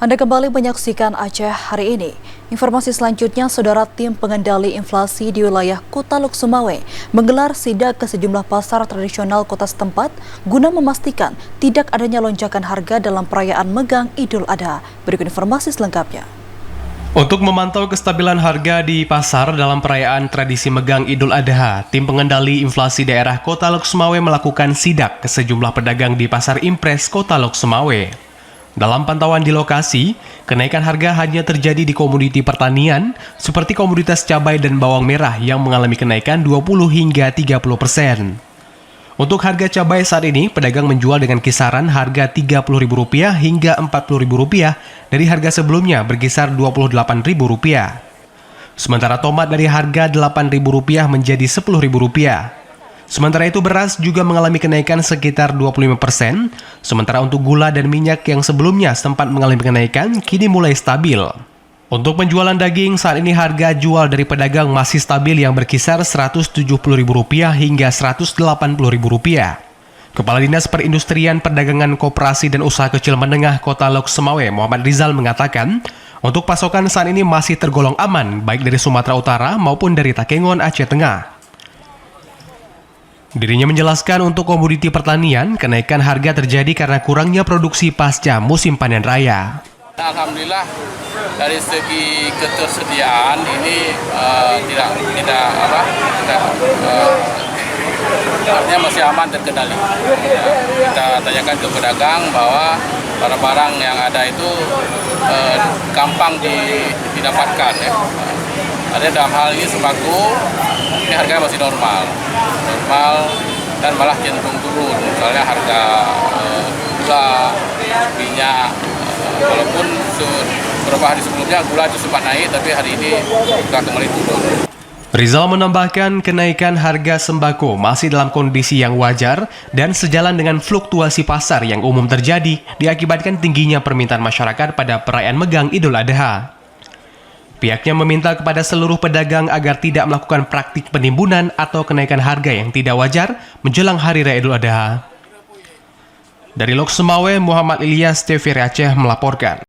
Anda kembali menyaksikan Aceh hari ini. Informasi selanjutnya, Saudara, tim pengendali inflasi di wilayah Kota Lok Sumawe menggelar sidak ke sejumlah pasar tradisional kota setempat guna memastikan tidak adanya lonjakan harga dalam perayaan Megang Idul Adha. Berikut informasi selengkapnya. Untuk memantau kestabilan harga di pasar dalam perayaan tradisi Megang Idul Adha, tim pengendali inflasi daerah Kota Lok Sumawe melakukan sidak ke sejumlah pedagang di Pasar Impres Kota Lok Sumawe. Dalam pantauan di lokasi, kenaikan harga hanya terjadi di komoditi pertanian seperti komoditas cabai dan bawang merah yang mengalami kenaikan 20 hingga 30%. Untuk harga cabai saat ini, pedagang menjual dengan kisaran harga Rp30.000 hingga Rp40.000 dari harga sebelumnya berkisar Rp28.000. Sementara tomat dari harga Rp8.000 menjadi Rp10.000. Sementara itu beras juga mengalami kenaikan sekitar 25%, sementara untuk gula dan minyak yang sebelumnya sempat mengalami kenaikan kini mulai stabil. Untuk penjualan daging saat ini harga jual dari pedagang masih stabil yang berkisar Rp170.000 hingga Rp180.000. Kepala Dinas Perindustrian Perdagangan Koperasi dan Usaha Kecil Menengah Kota Lok Sumawe Muhammad Rizal mengatakan, untuk pasokan saat ini masih tergolong aman baik dari Sumatera Utara maupun dari Takengon, Aceh Tengah. Dirinya menjelaskan untuk komoditi pertanian, kenaikan harga terjadi karena kurangnya produksi pasca musim panen raya. Alhamdulillah dari segi ketersediaan ini artinya masih aman terkendali. Kita tanyakan ke pedagang bahwa barang-barang yang ada itu gampang didapatkan. Ya. Ada dalam hal ini sembako, ini harganya masih normal dan malah cenderung turun. Misalnya harga gula, minyak, walaupun beberapa hari sebelumnya gula itu sempat naik, tapi hari ini sudah kembali turun. Rizal menambahkan kenaikan harga sembako masih dalam kondisi yang wajar dan sejalan dengan fluktuasi pasar yang umum terjadi diakibatkan tingginya permintaan masyarakat pada perayaan Megang Idul Adha. Pihaknya meminta kepada seluruh pedagang agar tidak melakukan praktik penimbunan atau kenaikan harga yang tidak wajar menjelang Hari Raya Idul Adha. Dari Lok Sumawe, Muhammad Ilyas, TVRI Aceh melaporkan.